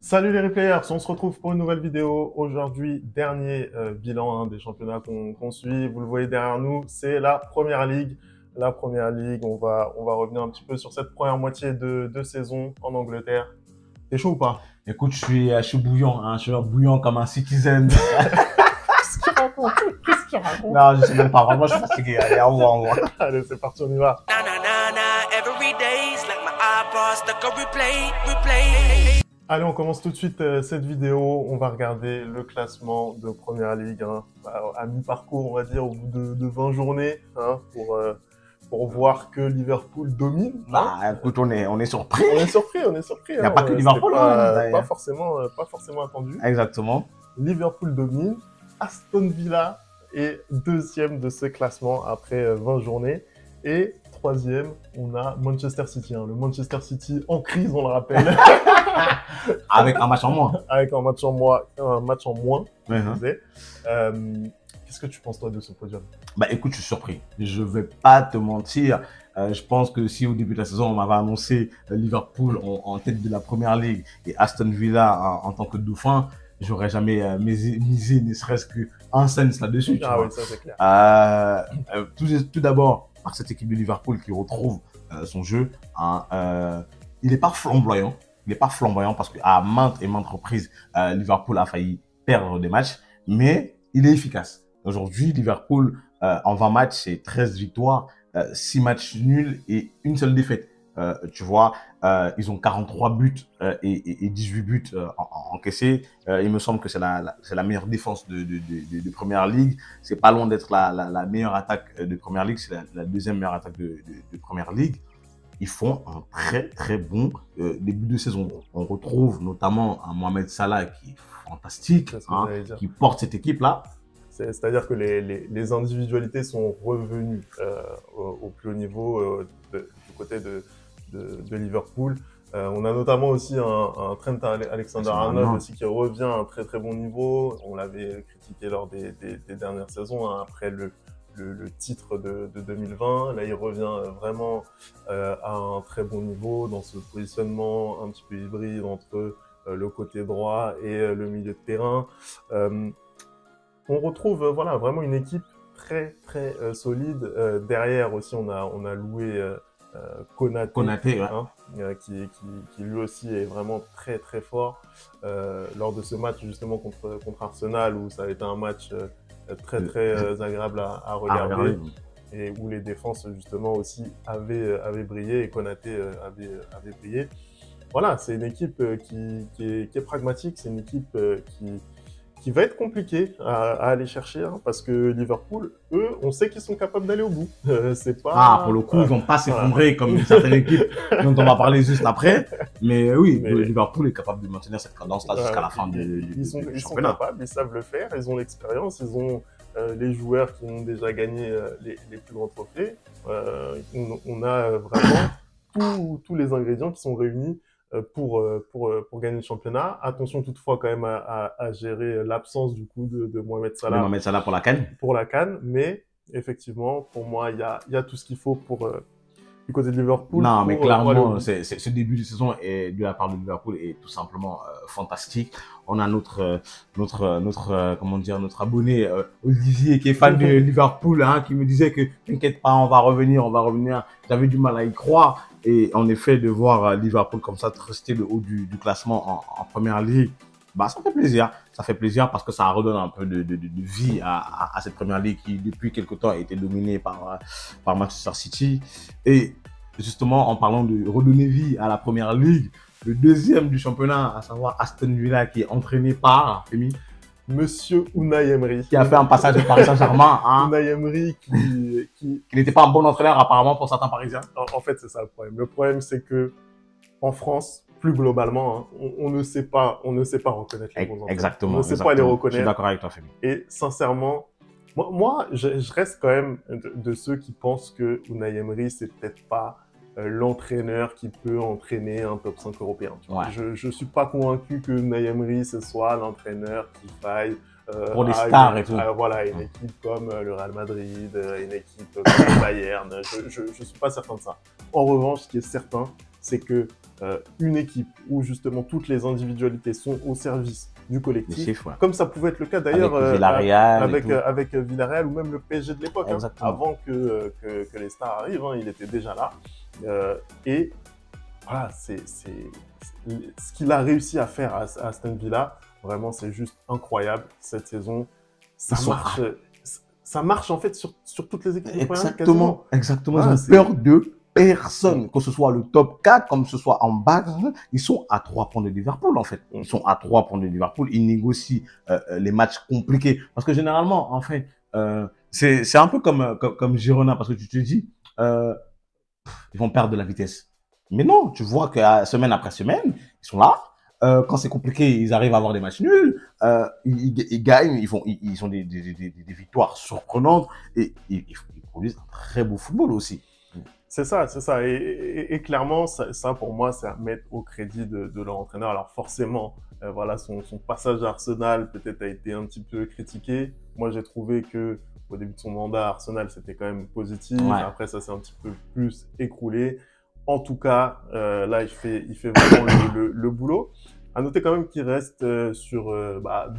Salut les replayers, on se retrouve pour une nouvelle vidéo. Aujourd'hui, dernier bilan des championnats qu'on suit. Vous le voyez derrière nous, c'est la Première Ligue. La Première Ligue, on va revenir un petit peu sur cette première moitié de saison en Angleterre. T'es chaud ou pas? Écoute, je suis bouillant, hein, je suis bouillant comme un citizen. Qu'est-ce qu'il raconte? Qu'est-ce qu'il raconte? Non, je sais même pas, vraiment, je suis fatigué. Allez, au revoir, au revoir. Allez, c'est parti, on y va. Every day's like my iPod stuck on replay. Allez, on commence tout de suite cette vidéo. On va regarder le classement de Première Ligue à mi-parcours, on va dire, au bout de 20 journées, pour voir que Liverpool domine. Bah, écoute, on est surpris. On est surpris. Il n'y a pas que Liverpool. Pas forcément attendu. Exactement. Liverpool domine. Aston Villa est deuxième de ce classement après 20 journées. Et troisième, on a Manchester City. Le Manchester City en crise, on le rappelle. Avec un match en moins. Avec un match en moins, je Uh-huh. disais. Qu'est-ce que tu penses, toi, de ce podium? Bah, écoute, je suis surpris. Je vais pas te mentir. Je pense que si au début de la saison, on m'avait annoncé Liverpool en tête de la Première Ligue et Aston Villa en tant que dauphin, j'aurais jamais misé ne serait-ce qu'un cent là-dessus. Ah oui, ça c'est clair. Tout d'abord, par cette équipe de Liverpool qui retrouve son jeu. Il n'est pas flamboyant. Il n'est pas flamboyant parce qu'à maintes et maintes reprises, Liverpool a failli perdre des matchs, mais il est efficace. Aujourd'hui, Liverpool, en 20 matchs, c'est 13 victoires, 6 matchs nuls et une seule défaite. Tu vois, ils ont 43 buts et 18 buts encaissés. Il me semble que c'est la meilleure défense de Première Ligue. C'est pas loin d'être la meilleure attaque de Première Ligue. C'est la deuxième meilleure attaque de Première Ligue. Ils font un très très bon début de saison. On retrouve notamment un Mohamed Salah qui est fantastique, qui porte cette équipe-là. C'est-à-dire que les individualités sont revenues au plus haut niveau du côté de Liverpool. On a notamment aussi un Trent Alexander-Arnold aussi qui revient à un très très bon niveau. On l'avait critiqué lors des dernières saisons après le titre de 2020. Là, il revient vraiment à un très bon niveau dans ce positionnement un petit peu hybride entre le côté droit et le milieu de terrain. On retrouve vraiment une équipe très très solide. Derrière aussi, on a loué Konaté, ouais. qui lui aussi est vraiment très très fort. Lors de ce match justement contre Arsenal, où ça a été un match très très agréable à regarder, et où les défenses justement aussi avaient brillé et Konaté avait brillé. Voilà, c'est une équipe qui est pragmatique, c'est une équipe qui va être compliquée à aller chercher, parce que Liverpool, eux, on sait qu'ils sont capables d'aller au bout. C'est pas. Pour le coup, ils vont pas s'effondrer comme certaines équipes dont on va parler juste après. Mais oui, Liverpool est capable de maintenir cette cadence-là jusqu'à la fin du championnat. Ils sont capables, ils savent le faire, ils ont l'expérience, ils ont les joueurs qui ont déjà gagné les plus grands trophées. On a vraiment tous les ingrédients qui sont réunis pour gagner le championnat. Attention toutefois quand même à gérer l'absence du coup de Mohamed Salah. Mohamed Salah pour la CAN. Pour la CAN, mais effectivement, pour moi, il y a tout ce qu'il faut du côté de Liverpool. Non, mais clairement, ce début de saison de la part de Liverpool est tout simplement fantastique. On a notre abonné Olivier qui est fan de Liverpool, qui me disait que t'inquiète pas, on va revenir. J'avais du mal à y croire. Et en effet, de voir Liverpool comme ça rester le haut du classement en Première Ligue, bah, ça fait plaisir. Ça fait plaisir parce que ça redonne un peu de vie à cette Première Ligue qui, depuis quelque temps, a été dominée par Manchester City. Et justement, en parlant de redonner vie à la Première Ligue, le deuxième du championnat, à savoir Aston Villa, qui est entraîné par Monsieur Unai Emery. Qui a fait un passage au Paris Saint-Germain. Unai Emery qui n'était pas un bon entraîneur apparemment pour certains Parisiens. En fait, c'est ça le problème. Le problème, c'est que en France, plus globalement, on ne sait pas reconnaître les bons entraîneurs. Exactement. On ne sait pas les reconnaître. Je suis d'accord avec toi, Fémi. Et sincèrement, moi, je reste quand même de ceux qui pensent que Unai Emery, c'est peut-être pas l'entraîneur qui peut entraîner un top 5 européen. Tu vois. Ouais. Je suis pas convaincu que Unai Emery, ce soit l'entraîneur qui faille pour des stars et tout. Voilà, une équipe comme le Real Madrid, une équipe comme le Bayern. Je suis pas certain de ça. En revanche, ce qui est certain, c'est que une équipe où justement toutes les individualités sont au service du collectif, chiffres, ouais. comme ça pouvait être le cas d'ailleurs Avec Villarreal, avec Villarreal ou même le PSG de l'époque, hein, avant que les stars arrivent, hein, il était déjà là. Et voilà, c'est ce qu'il a réussi à faire à Aston Villa, vraiment c'est juste incroyable cette saison. Ça marche en fait sur toutes les équipes. Exactement. Ils ont peur de personne, que ce soit le top 4, comme ce soit en bas, ils sont à 3 points de Liverpool en fait. Ils sont à 3 points de Liverpool, ils négocient les matchs compliqués. Parce que généralement, en fait, c'est un peu comme Girona, parce que tu te dis, ils vont perdre de la vitesse. Mais non, tu vois que semaine après semaine, ils sont là. Quand c'est compliqué, ils arrivent à avoir des matchs nuls. Ils gagnent, ils ont des victoires surprenantes et ils produisent un très beau football aussi. C'est ça. Et clairement, ça pour moi, c'est à mettre au crédit de leur entraîneur. Alors forcément, voilà, son passage à Arsenal peut-être a été un petit peu critiqué. Moi, j'ai trouvé que au début de son mandat à Arsenal, c'était quand même positif. Ouais. Après, ça s'est un petit peu plus écroulé. En tout cas, là, il fait vraiment le boulot. À noter quand même qu'il reste sur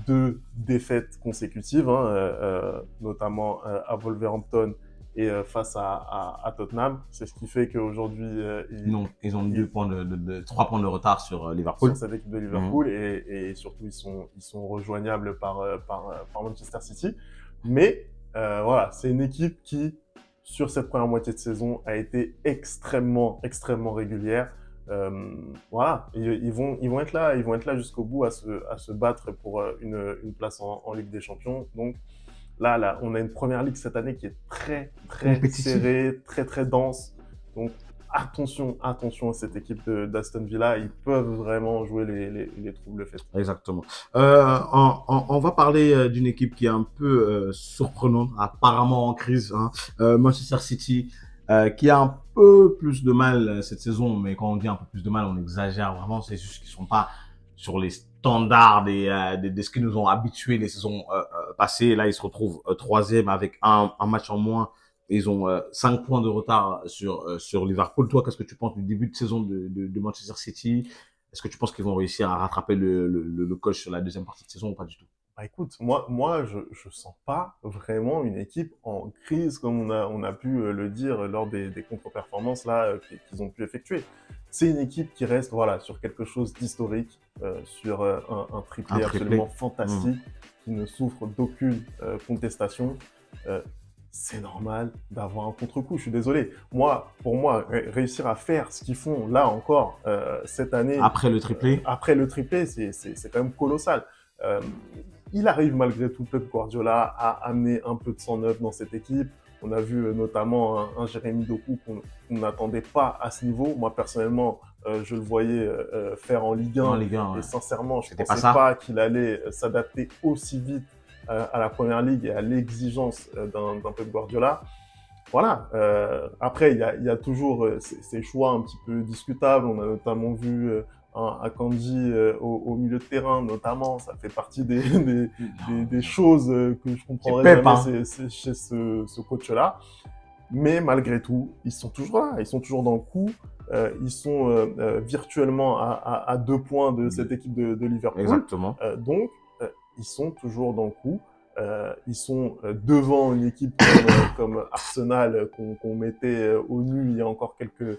2 défaites consécutives, hein, notamment à Wolverhampton et face à Tottenham. C'est ce qui fait qu'aujourd'hui ils ont 3 points de retard sur Liverpool. Sur cette équipe de Liverpool et surtout ils sont rejoignables par Manchester City. Mais voilà, c'est une équipe qui sur cette première moitié de saison a été extrêmement régulière. Voilà, ils vont être là jusqu'au bout à se battre pour une place en Ligue des Champions. Donc là, on a une première ligue cette année qui est très serrée, très dense. Donc attention à cette équipe d'Aston Villa, ils peuvent vraiment jouer les troubles faits. Exactement. On va parler d'une équipe qui est un peu surprenante, apparemment en crise, hein. Manchester City, qui a un peu plus de mal cette saison, mais quand on dit un peu plus de mal, on exagère vraiment. C'est juste qu'ils sont pas sur les standards de ce qui nous ont habitués les saisons passées. Là, ils se retrouvent 3e avec un match en moins. Ils ont 5 points de retard sur Liverpool. Toi, qu'est-ce que tu penses du début de saison de Manchester City? Est-ce que tu penses qu'ils vont réussir à rattraper le coche sur la deuxième partie de saison ou pas du tout? Bah écoute, moi je sens pas vraiment une équipe en crise comme on a pu le dire lors des contre-performances là qu'ils ont pu effectuer. C'est une équipe qui reste voilà sur quelque chose d'historique, sur un triplé absolument fantastique, qui ne souffre d'aucune contestation. C'est normal d'avoir un contre-coup, je suis désolé. Pour moi, réussir à faire ce qu'ils font là encore cette année après le triplé, c'est quand même colossal. Il arrive malgré tout, Pep Guardiola, à amener un peu de sang neuf dans cette équipe. On a vu notamment un Jérémy Doku qu'on n'attendait pas à ce niveau. Moi, personnellement, je le voyais faire en Ligue 1. Ouais. Et sincèrement, je ne pensais pas qu'il allait s'adapter aussi vite à la Première Ligue et à l'exigence d'un Pep Guardiola. Voilà. Après, il y a toujours ces choix un petit peu discutables. On a notamment vu Akanji au milieu de terrain, notamment, ça fait partie des choses que je comprendrais jamais chez ce coach-là. Mais malgré tout, ils sont toujours là, ils sont toujours dans le coup. Ils sont virtuellement à 2 points de cette équipe de Liverpool. Exactement. Donc, ils sont toujours dans le coup. Ils sont devant une équipe comme Arsenal qu'on mettait au nu il y a encore quelques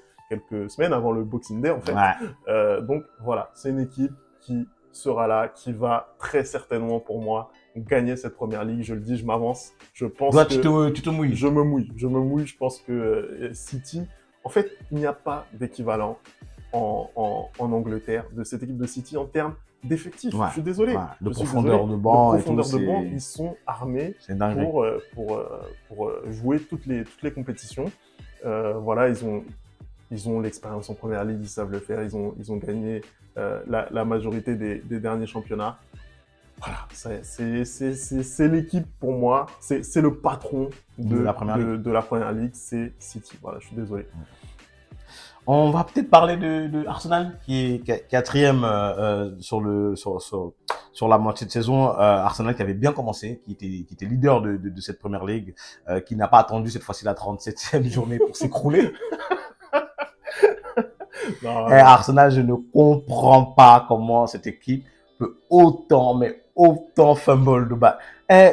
semaines avant le Boxing Day en fait. Ouais. Donc voilà, c'est une équipe qui sera là, qui va très certainement pour moi gagner cette première ligue. Je le dis, je m'avance. Je pense Toi, que tu te mouilles. Je me mouille. Je pense que City, en fait, il n'y a pas d'équivalent en Angleterre de cette équipe de City en termes d'effectifs. Ouais. Je suis désolé. Ouais. De profondeur de banc et tout. Ils sont armés pour jouer toutes les compétitions. Voilà, ils ont l'expérience en première ligue, ils savent le faire, ils ont gagné la majorité des derniers championnats. Voilà, c'est l'équipe pour moi, c'est le patron de la première ligue, c'est City. Voilà, je suis désolé. On va peut-être parler de Arsenal qui est 4e sur la moitié de saison. Arsenal qui avait bien commencé, qui était leader de cette première ligue, qui n'a pas attendu cette fois-ci la 37e journée pour s'écrouler. Non, Arsenal, je ne comprends pas comment cette équipe peut autant, mais autant fumble de balle.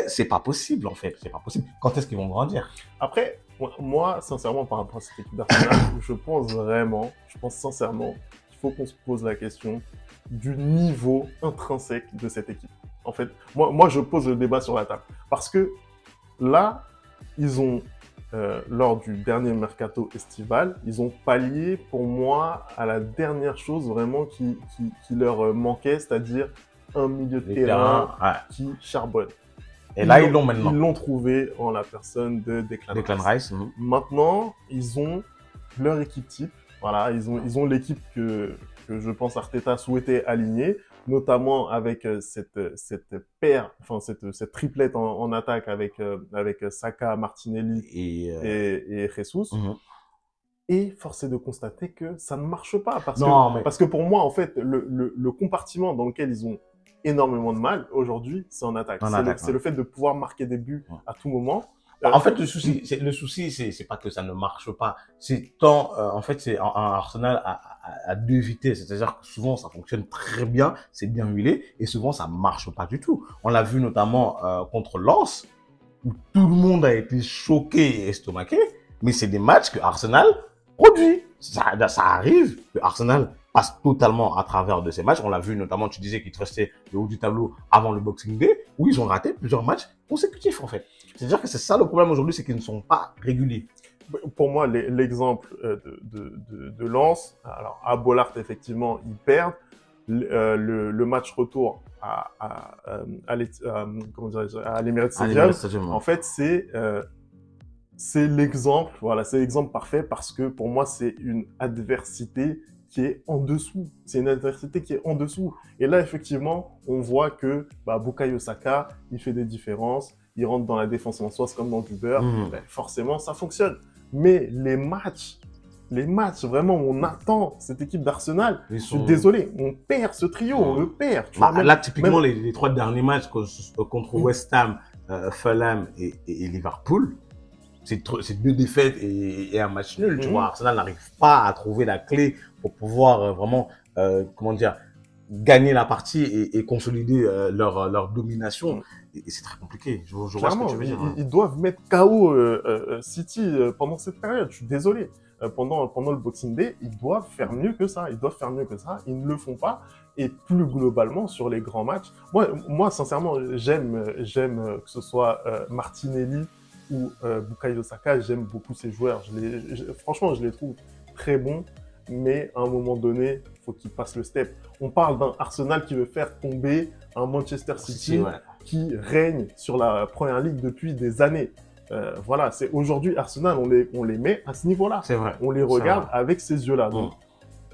C'est pas possible, en fait. C'est pas possible. Quand est-ce qu'ils vont grandir? Après, moi, sincèrement, par rapport à cette équipe d'Arsenal, je pense sincèrement qu'il faut qu'on se pose la question du niveau intrinsèque de cette équipe. En fait, moi, je pose le débat sur la table. Parce que là, ils ont, lors du dernier mercato estival, ils ont pallié, pour moi, à la dernière chose vraiment qui leur manquait, c'est-à-dire un milieu de terrain qui charbonne. Et là, ils l'ont maintenant. Ils l'ont trouvé en la personne de Declan Rice. Maintenant, ils ont leur équipe type. Voilà, ils ont l'équipe que je pense Arteta souhaitait aligner, notamment avec cette triplette en attaque avec Saka, Martinelli et Jesus. Et force est de constater que ça ne marche pas parce que pour moi, en fait, le compartiment dans lequel ils ont énormément de mal aujourd'hui, c'est en attaque. C'est le fait de pouvoir marquer des buts à tout moment. En fait, le souci, c'est pas que ça ne marche pas. C'est tant, en fait, c'est un Arsenal à deux vitesses. C'est-à-dire que souvent, ça fonctionne très bien, c'est bien huilé, et souvent, ça marche pas du tout. On l'a vu notamment contre Lens, où tout le monde a été choqué et estomaqué, mais c'est des matchs que Arsenal produit. Ça arrive que Arsenal passe totalement à travers de ces matchs. On l'a vu notamment, tu disais qu'il te restait le haut du tableau avant le Boxing Day, où ils ont raté plusieurs matchs consécutifs, en fait. C'est-à-dire que c'est ça le problème aujourd'hui, c'est qu'ils ne sont pas réguliers. Pour moi, l'exemple de Lens, alors à Bollaert, effectivement, ils perdent. Le match retour à l'Emirates Stadium, en fait, c'est l'exemple, voilà, c'est l'exemple parfait parce que pour moi, c'est une adversité qui est en dessous. C'est une adversité qui est en dessous. Et là, effectivement, on voit que Bukayo Saka, il fait des différences. Il rentre dans la défense en soi, comme dans du beurre. Forcément, ça fonctionne. Mais les matchs, vraiment, on attend cette équipe d'Arsenal. Je suis désolé, on perd ce trio, on le perd. Là, typiquement, les trois derniers matchs contre West Ham, Fulham et Liverpool, c'est deux défaites et un match nul. Tu vois, Arsenal n'arrive pas à trouver la clé pour pouvoir vraiment, gagner la partie et consolider leur domination. Et c'est très compliqué. Je vois ce que tu veux dire. Ils doivent mettre KO City pendant cette période. Je suis désolé. Pendant le Boxing Day, ils doivent faire mieux que ça. Ils ne le font pas. Et plus globalement, sur les grands matchs, moi sincèrement, j'aime que ce soit Martinelli ou Bukayo Saka. J'aime beaucoup ces joueurs. Franchement, je les trouve très bons. Mais à un moment donné, il faut qu'ils passent le step. On parle d'un Arsenal qui veut faire tomber un Manchester City qui règne sur la Première Ligue depuis des années. Voilà, c'est aujourd'hui Arsenal, on les met à ce niveau-là. C'est vrai. On les regarde avec ces yeux-là. Donc,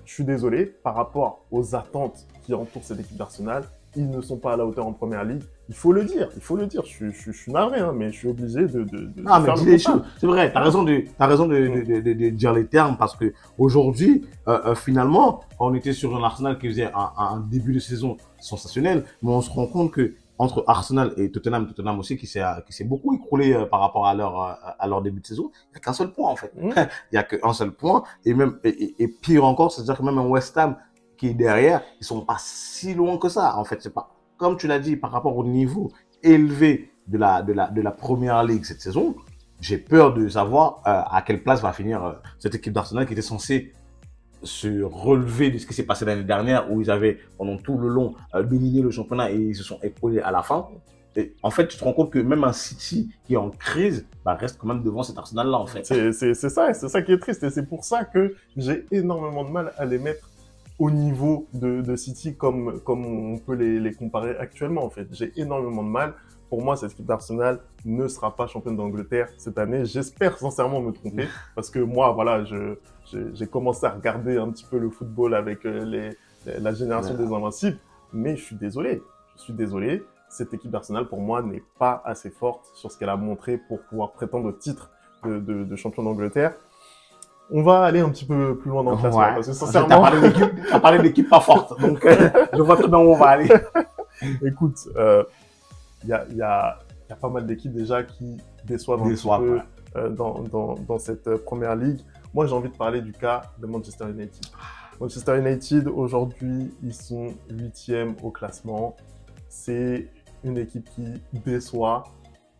je suis désolé, par rapport aux attentes qui entourent cette équipe d'Arsenal, ils ne sont pas à la hauteur en Première Ligue. Il faut le dire. Je suis navré, hein, mais je suis obligé de faire le constat. C'est vrai, t'as raison de dire les termes parce que aujourd'hui, finalement, on était sur un Arsenal qui faisait un début de saison sensationnel, mais on se rend compte que entre Arsenal et Tottenham aussi qui s'est beaucoup écroulé par rapport à leur début de saison, il n'y a qu'un seul point en fait. Il n'y a qu'un seul point et pire encore, c'est-à-dire que même un West Ham qui est derrière, ils sont pas si loin que ça. En fait, c'est pas, comme tu l'as dit, par rapport au niveau élevé de la Première Ligue cette saison, j'ai peur de savoir à quelle place va finir cette équipe d'Arsenal qui était censée se relever de ce qui s'est passé l'année dernière où ils avaient pendant tout le long dominé le championnat et ils se sont écroulés à la fin. Et en fait, tu te rends compte que même un City qui est en crise reste quand même devant cet Arsenal-là, en fait. C'est ça qui est triste et c'est pour ça que j'ai énormément de mal à les mettre au niveau de City comme on peut les comparer actuellement en fait. J'ai énormément de mal. Pour moi, cette équipe d'Arsenal ne sera pas championne d'Angleterre cette année. J'espère sincèrement me tromper parce que moi, voilà, j'ai commencé à regarder un petit peu le football avec la génération des Invincibles, mais je suis désolé. Cette équipe d'Arsenal, pour moi, n'est pas assez forte sur ce qu'elle a montré pour pouvoir prétendre au titre de champion d'Angleterre. On va aller un petit peu plus loin dans le classement, parce que sincèrement... T'as parlé d'équipe pas forte, donc je vois très bien où on va aller. Écoute, il y a pas mal d'équipes déjà qui déçoivent un petit peu dans cette première ligue. Moi, j'ai envie de parler du cas de Manchester United. Manchester United, aujourd'hui, ils sont 8e au classement. C'est une équipe qui déçoit.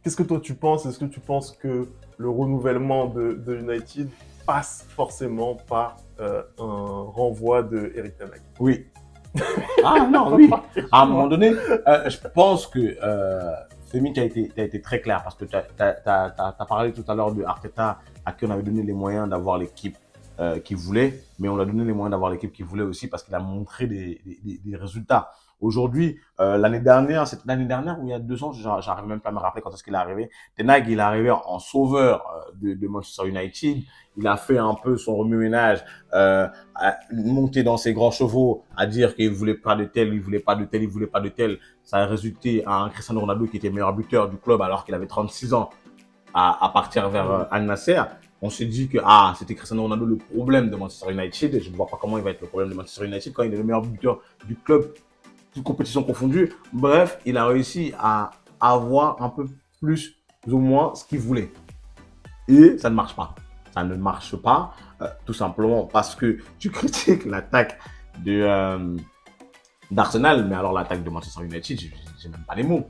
Qu'est-ce que toi tu penses? Est-ce que tu penses que le renouvellement de United passe forcément par un renvoi de Erik ten Hag? Oui. Ah non, oui. À un moment donné, je pense que Femi, tu as été très clair parce que tu as parlé tout à l'heure de Arteta à qui on avait donné les moyens d'avoir l'équipe qu'il voulait, mais on lui a donné les moyens d'avoir l'équipe qu'il voulait aussi parce qu'il a montré des résultats. Aujourd'hui, l'année dernière ou il y a 2 ans, j'arrive même pas à me rappeler quand est-ce qu'il est arrivé. Ten Hag, il est arrivé en sauveur de Manchester United. Il a fait un peu son remue-ménage, monter dans ses grands chevaux, à dire qu'il voulait pas de tel, il voulait pas de tel, il voulait pas de tel. Ça a résulté à un Cristiano Ronaldo qui était meilleur buteur du club alors qu'il avait 36 ans à partir vers Al Nassr. On s'est dit que c'était Cristiano Ronaldo le problème de Manchester United. Et je ne vois pas comment il va être le problème de Manchester United quand il est le meilleur buteur du club, toute compétition confondue. Bref, il a réussi à avoir un peu plus ou moins ce qu'il voulait. Et ça ne marche pas. Ça ne marche pas, tout simplement parce que tu critiques l'attaque d'Arsenal, mais alors l'attaque de Manchester United, j'ai même pas les mots.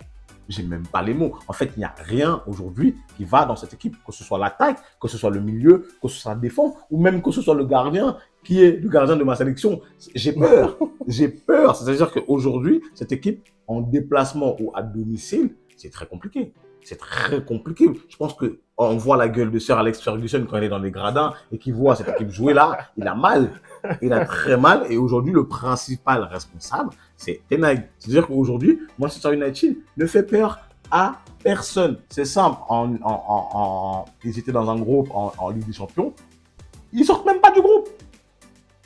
J'ai même pas les mots. En fait, il n'y a rien aujourd'hui qui va dans cette équipe, que ce soit l'attaque, que ce soit le milieu, que ce soit la défense, ou même que ce soit le gardien, qui est le gardien de ma sélection. J'ai peur. J'ai peur. C'est-à-dire qu'aujourd'hui, cette équipe, en déplacement ou à domicile, c'est très compliqué. C'est très compliqué. Je pense que on voit la gueule de Sir Alex Ferguson quand il est dans les gradins et qu'il voit cette équipe jouer là. Il a mal. Il a très mal. Et aujourd'hui, le principal responsable, c'est Ten Hag. C'est-à-dire qu'aujourd'hui, Manchester United ne fait peur à personne. C'est simple. Ils étaient dans un groupe en Ligue des Champions. Ils sortent même pas du groupe.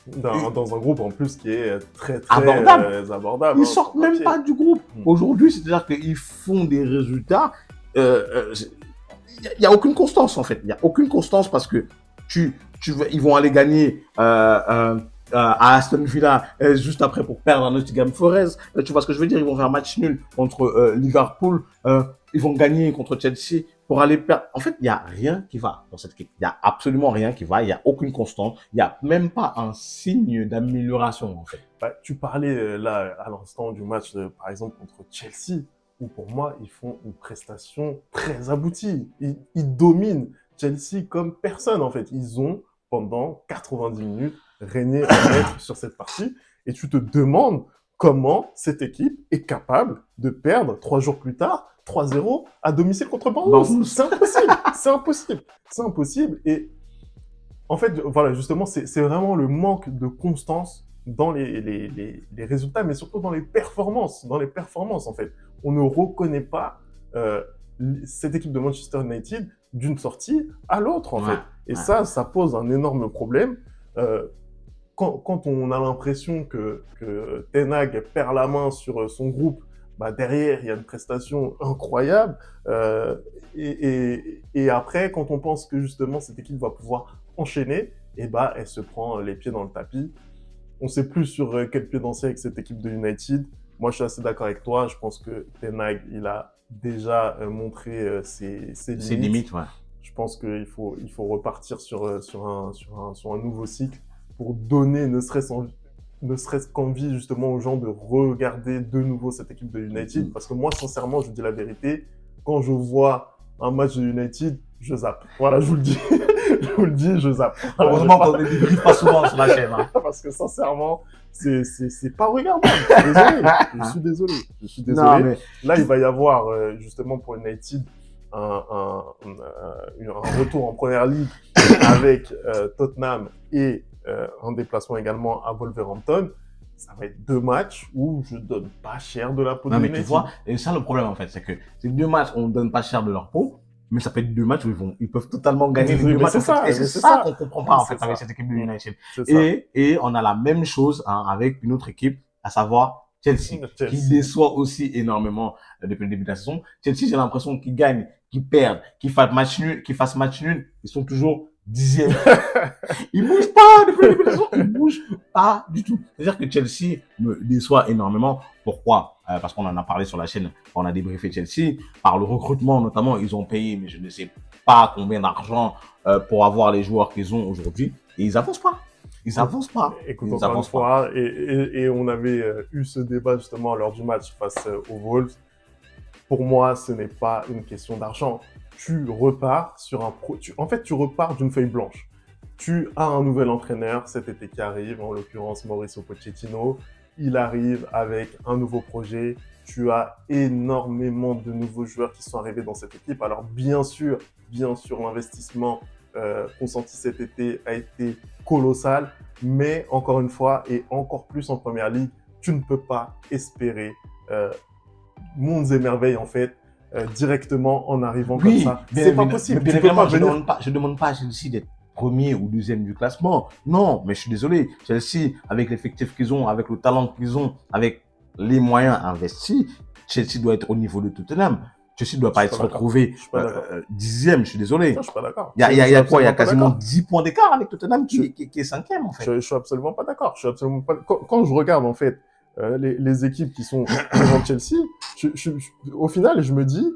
Dans un groupe en plus qui est très abordable. Ils sortent même pas du groupe. Aujourd'hui, c'est-à-dire qu'ils font des résultats. Il n'y a aucune constance en fait. Il n'y a aucune constance parce que ils vont aller gagner à Aston Villa juste après pour perdre à Nottingham Forest. Tu vois ce que je veux dire? Ils vont faire match nul contre Liverpool. Ils vont gagner contre Chelsea pour aller perdre. En fait, il n'y a rien qui va dans cette équipe. Il n'y a absolument rien qui va. Il n'y a aucune constance. Il n'y a même pas un signe d'amélioration en fait. Bah, tu parlais là à l'instant du match par exemple contre Chelsea, où pour moi, ils font une prestation très aboutie. Ils dominent Chelsea comme personne, en fait. Ils ont, pendant 90 minutes, régné en maître sur cette partie. Et tu te demandes comment cette équipe est capable de perdre 3 jours plus tard, 3-0, à domicile contre Bournemouth. C'est impossible. C'est impossible. C'est impossible. Et en fait, voilà, justement, c'est vraiment le manque de constance dans les résultats, mais surtout dans les performances. Dans les performances, en fait. On ne reconnaît pas cette équipe de Manchester United d'une sortie à l'autre, en fait. Et ça pose un énorme problème. Quand on a l'impression que Ten Hag perd la main sur son groupe, bah derrière, il y a une prestation incroyable. Et après, quand on pense que justement cette équipe va pouvoir enchaîner, et bah, elle se prend les pieds dans le tapis. On ne sait plus sur quel pied danser avec cette équipe de United. Moi, je suis assez d'accord avec toi. Je pense que Ten Hag, il a déjà montré ses limites. Ouais. Je pense qu'il faut repartir sur un nouveau cycle pour donner ne serait-ce qu'envie justement aux gens de regarder de nouveau cette équipe de United. Parce que moi, sincèrement, je vous dis la vérité, quand je vois un match de United, je zappe. Voilà, je vous le dis. Je vous le dis, je zappe. Heureusement qu'on ne débriefe pas souvent sur la chaîne. Hein. Parce que sincèrement, c'est pas regardable. Je suis désolé. Non, mais... Là, il va y avoir justement pour United un retour en première ligue avec Tottenham et un déplacement également à Wolverhampton. Ça va être 2 matchs où je donne pas cher de la peau de United. Non, mais tu vois, et ça le problème en fait, c'est que c'est 2 matchs où on donne pas cher de leur peau. Mais ça peut être 2 matchs où ils peuvent totalement gagner les 2 matchs. Et c'est ça qu'on comprend pas, en fait, avec cette équipe de United. Et on a la même chose, avec une autre équipe, à savoir Chelsea, qui déçoit aussi énormément depuis le début de la saison. Chelsea, j'ai l'impression qu'ils gagnent, qu'ils perdent, qu'ils fassent match nul, ils sont toujours 10e. Ils bougent pas depuis le début de la saison, ils bougent pas du tout. C'est-à-dire que Chelsea me déçoit énormément. Pourquoi? Parce qu'on en a parlé sur la chaîne, on a débriefé Chelsea. Par le recrutement notamment, ils ont payé, mais je ne sais pas combien d'argent pour avoir les joueurs qu'ils ont aujourd'hui. Et ils avancent pas. Ils avancent pas. Écoute, Ils encore une avancent pas. fois, et on avait eu ce débat justement lors du match face aux Wolves. Pour moi, ce n'est pas une question d'argent. Tu repars sur en fait, tu repars d'une feuille blanche. Tu as un nouvel entraîneur cet été qui arrive, en l'occurrence Mauricio Pochettino. Il arrive avec un nouveau projet. Tu as énormément de nouveaux joueurs qui sont arrivés dans cette équipe. Alors bien sûr, l'investissement consenti cet été a été colossal, mais encore une fois, et encore plus en première ligue, tu ne peux pas espérer mondes et merveilles en fait directement en arrivant comme ça. C'est pas possible. Bien Tu peux évidemment, pas venir. je demande pas à Chelsea d'être premier ou deuxième du classement. Non, mais je suis désolé. Chelsea, avec l'effectif qu'ils ont, avec le talent qu'ils ont, avec les moyens investis, Chelsea doit être au niveau de Tottenham. Chelsea ne doit pas Je suis être pas d'accord. retrouvé Je suis pas d'accord. Dixième, je suis désolé. Non, je suis pas d'accord. Il y a quoi? Il y a absolument pas quasiment d'accord. 10 points d'écart avec Tottenham qui est cinquième, en fait. Je suis absolument pas d'accord. Je suis absolument pas. Quand je regarde en fait les équipes qui sont devant Chelsea, au final, je me dis,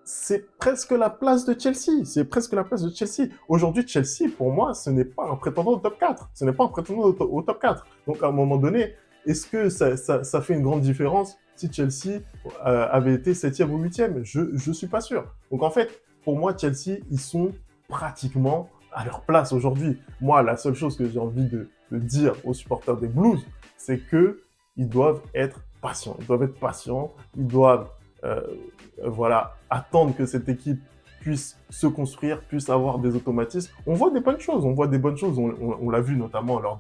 c'est presque la place de Chelsea. C'est presque la place de Chelsea. Aujourd'hui, Chelsea, pour moi, ce n'est pas un prétendant au top 4. Ce n'est pas un prétendant au top 4. Donc, à un moment donné, est-ce que ça fait une grande différence si Chelsea avait été 7e ou 8e? Je suis pas sûr. Donc, en fait, pour moi, Chelsea, ils sont pratiquement à leur place aujourd'hui. Moi, la seule chose que j'ai envie de dire aux supporters des Blues, c'est que ils doivent être patients. Ils doivent être patients. Ils doivent voilà, attendre que cette équipe puisse se construire, puisse avoir des automatismes. On voit des bonnes choses. On l'a vu notamment lors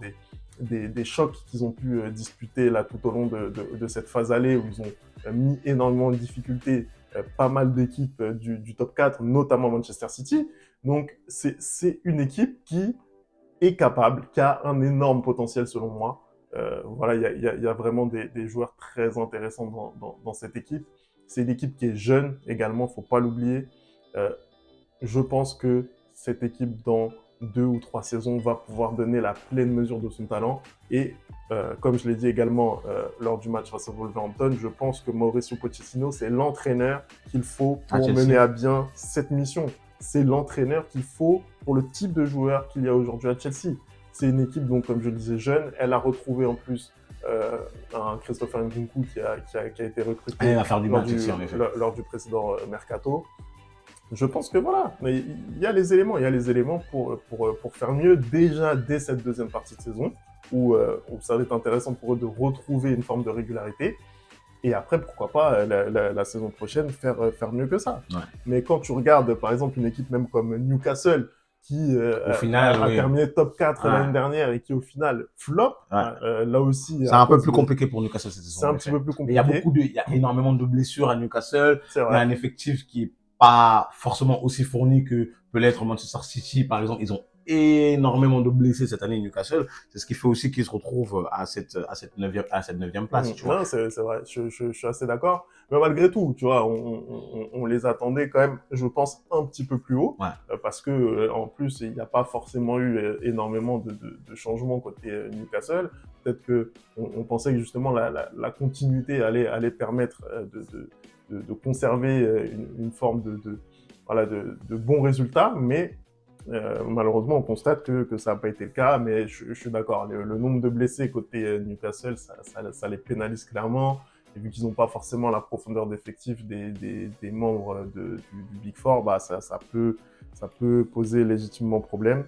des chocs qu'ils ont pu disputer là tout au long de cette phase allée où ils ont mis énormément de difficultés pas mal d'équipes du top 4, notamment Manchester City. Donc, c'est une équipe qui est capable, qui a un énorme potentiel selon moi. Voilà, il y a vraiment des joueurs très intéressants dans cette équipe. C'est une équipe qui est jeune également, faut pas l'oublier. Je pense que cette équipe, dans 2 ou 3 saisons, va pouvoir donner la pleine mesure de son talent. Et comme je l'ai dit également lors du match face à Wolverhampton, je pense que Mauricio Pochettino, c'est l'entraîneur qu'il faut pour mener à bien cette mission. C'est l'entraîneur qu'il faut pour le type de joueur qu'il y a aujourd'hui à Chelsea. C'est une équipe, donc, comme je le disais, jeune. Elle a retrouvé en plus un Christopher Nkunku qui a été recruté lors du précédent mercato. Je pense que voilà, mais il y a les éléments pour faire mieux déjà dès cette deuxième partie de saison où ça va être intéressant pour eux de retrouver une forme de régularité. Et après, pourquoi pas, la saison prochaine, faire mieux que ça. Ouais. Mais quand tu regardes, par exemple, une équipe même comme Newcastle, qui au final, a terminé top 4 l'année dernière et qui, au final, flop, là aussi... C'est un peu plus compliqué pour Newcastle cette saison. C'est un petit peu plus compliqué. Il y a énormément de blessures à Newcastle. C'est vrai. Il y a un effectif qui est pas forcément aussi fourni que peut l'être Manchester City, par exemple. Ils ont énormément de blessés cette année, Newcastle. C'est ce qui fait aussi qu'ils se retrouvent à cette neuvième place. Tu vois. Non, c'est vrai. Je suis assez d'accord. Mais malgré tout, tu vois, on les attendait quand même, je pense, un petit peu plus haut. Ouais. Parce que, en plus, il n'y a pas forcément eu énormément de changements côté Newcastle. Peut-être que on pensait que justement la continuité allait permettre de conserver une forme de bons résultats, mais malheureusement, on constate que ça n'a pas été le cas, mais je suis d'accord. Le nombre de blessés côté Newcastle, ça les pénalise clairement. Et vu qu'ils n'ont pas forcément la profondeur d'effectif des membres du Big Four, bah ça peut poser légitimement problème.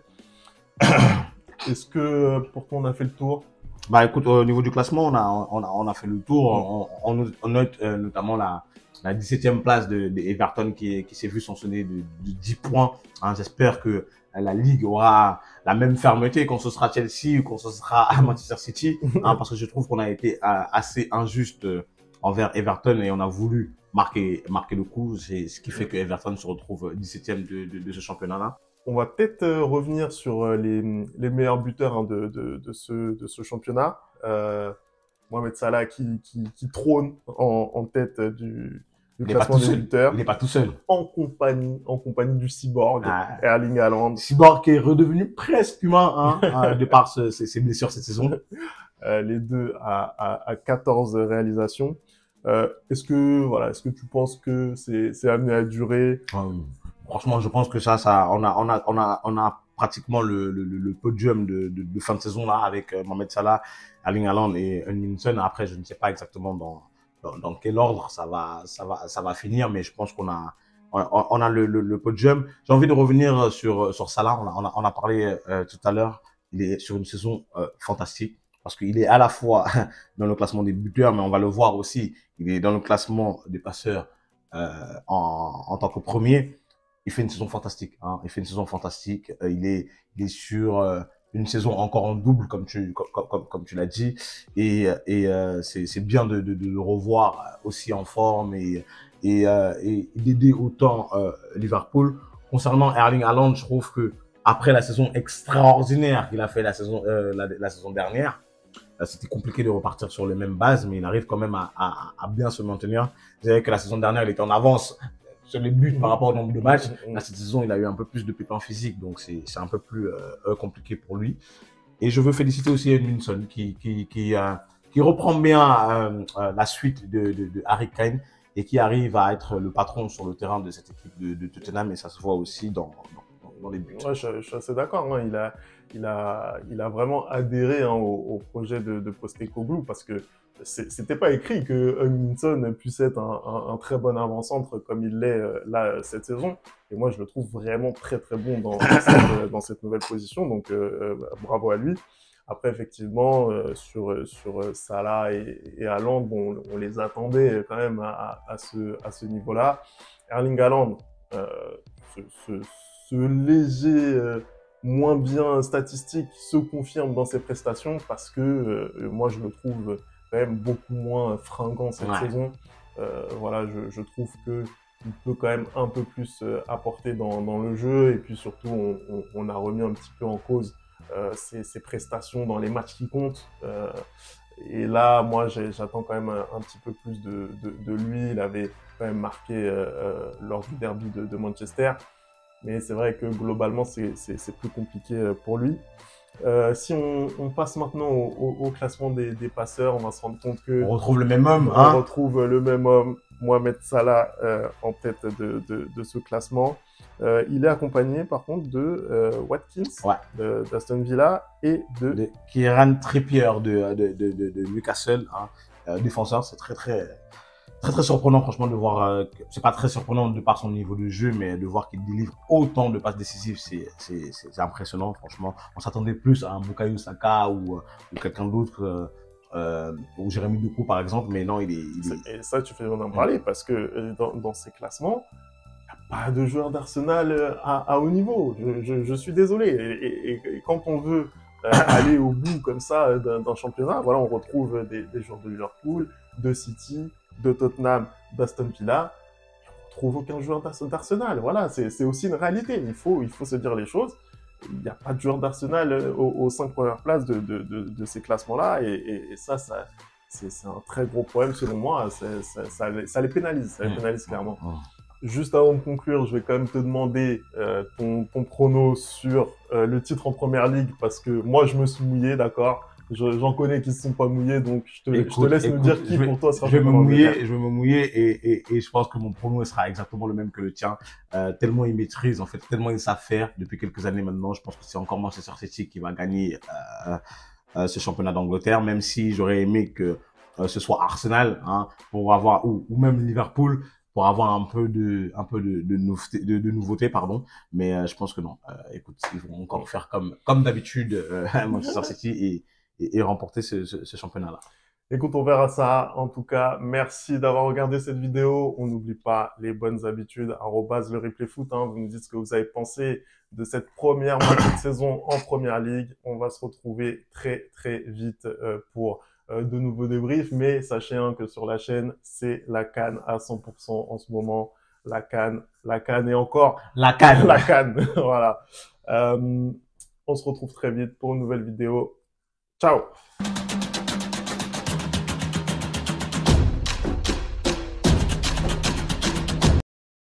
Est-ce que pour toi on a fait le tour? Bah écoute, au niveau du classement, on a fait le tour. On note notamment la 17e place de Everton qui s'est vu sanctionner de 10 points. Hein, j'espère que la Ligue aura la même fermeté quand ce sera Chelsea ou quand ce sera Manchester City, hein, parce que je trouve qu'on a été assez injuste envers Everton et on a voulu marquer le coup. C'est ce qui fait que Everton se retrouve 17e de ce championnat-là. On va peut-être revenir sur les meilleurs buteurs hein, de ce championnat. Mohamed Salah qui trône en tête du classement des buteurs. Il n'est pas tout seul. En compagnie du cyborg, Erling Haaland. Cyborg qui est redevenu presque humain de par ses blessures cette saison. Les deux à 14 réalisations. Est-ce que tu penses que c'est amené à durer? Franchement, je pense que ça, on a pratiquement le podium de fin de saison là avec Mohamed Salah, Erling Haaland et Heung-min Son. Après, je ne sais pas exactement dans quel ordre ça va finir, mais je pense qu'on a le podium. J'ai envie de revenir sur Salah. On a parlé tout à l'heure. Il est sur une saison fantastique parce qu'il est à la fois dans le classement des buteurs, mais on va le voir aussi. Il est dans le classement des passeurs en tant que premier. Il fait une saison fantastique. Hein. Il fait une saison fantastique. Il est sur une saison encore en double, comme tu l'as dit. Et c'est bien de le revoir aussi en forme et d'aider autant Liverpool. Concernant Erling Haaland, je trouve que après la saison extraordinaire qu'il a fait la saison dernière, c'était compliqué de repartir sur les mêmes bases, mais il arrive quand même à bien se maintenir. Vous savez que la saison dernière, il était en avance sur les buts par rapport au nombre de matchs. Là, cette saison, il a eu un peu plus de pépins physiques, donc c'est un peu plus compliqué pour lui. Et je veux féliciter aussi Heung-min Son qui reprend bien la suite de Harry Kane et qui arrive à être le patron sur le terrain de cette équipe de Tottenham, et ça se voit aussi dans les buts. Ouais, je suis assez d'accord. Hein. Il a vraiment adhéré au projet de Postecoglou parce que c'était pas écrit que Heung-min Son puisse être un très bon avant-centre comme il l'est là cette saison. Et moi, je le trouve vraiment très très bon dans cette nouvelle position. Donc bravo à lui. Après, effectivement, sur Salah et Haaland, bon, on les attendait quand même à ce niveau-là. Erling Haaland, ce léger moins bien statistique se confirme dans ses prestations parce que moi, je le trouve quand même beaucoup moins fringant cette saison. Voilà, je trouve que il peut quand même un peu plus apporter dans le jeu, et puis surtout, on a remis un petit peu en cause ses prestations dans les matchs qui comptent. Et là, moi, j'attends quand même un petit peu plus de lui. Il avait quand même marqué lors du derby de Manchester. Mais c'est vrai que globalement, c'est plus compliqué pour lui. Si on passe maintenant au classement des passeurs, on va se rendre compte que... On retrouve le même homme. On retrouve le même homme, Mohamed Salah, en tête de ce classement. Il est accompagné par contre de Watkins, d'Aston Villa, et de Kieran Trippier de Newcastle, défenseur. C'est très surprenant, franchement, de voir. C'est pas très surprenant de par son niveau de jeu, mais de voir qu'il délivre autant de passes décisives, c'est impressionnant, franchement. On s'attendait plus à un Bukayo Saka ou quelqu'un d'autre, ou Jérémy Doku par exemple, mais non, il est... Et ça, tu fais bien en parler, parce que dans ces classements, il n'y a pas de joueur d'Arsenal à haut niveau. Je suis désolé. Et quand on veut aller au bout comme ça d'un championnat, voilà, on retrouve des joueurs de Liverpool, de City, de Tottenham, d'Aston Villa. On ne trouve aucun joueur d'Arsenal. Voilà, c'est aussi une réalité. Il faut se dire les choses. Il n'y a pas de joueur d'Arsenal aux 5 premières places de ces classements-là. Et ça c'est un très gros problème selon moi. Ça les pénalise. Ça les pénalise clairement. Juste avant de conclure, je vais quand même te demander ton prono sur le titre en Première Ligue, parce que moi, je me suis mouillé, d'accord. J'en connais qui ne se sont pas mouillés, donc je te laisse me dire qui pour toi sera je vais me mouiller et je pense que mon prono sera exactement le même que le tien. Tellement il maîtrise, en fait, tellement il sait faire depuis quelques années maintenant. Je pense que c'est encore Manchester City qui va gagner ce championnat d'Angleterre, même si j'aurais aimé que ce soit Arsenal, hein, pour avoir, ou même Liverpool, pour avoir un peu de nouveauté, pardon. Mais je pense que non. Écoute, ils vont encore faire comme d'habitude Manchester City et remporter ce championnat-là. Écoute, on verra ça. En tout cas, merci d'avoir regardé cette vidéo. On n'oublie pas les bonnes habitudes, @le replay foot. Hein. Vous me dites ce que vous avez pensé de cette première moitié de saison en Première Ligue. On va se retrouver très très vite pour de nouveaux débriefs. Mais sachez que sur la chaîne, c'est la CAN à 100% en ce moment. La CAN et encore la CAN. La CAN. Voilà. On se retrouve très vite pour une nouvelle vidéo. Ciao!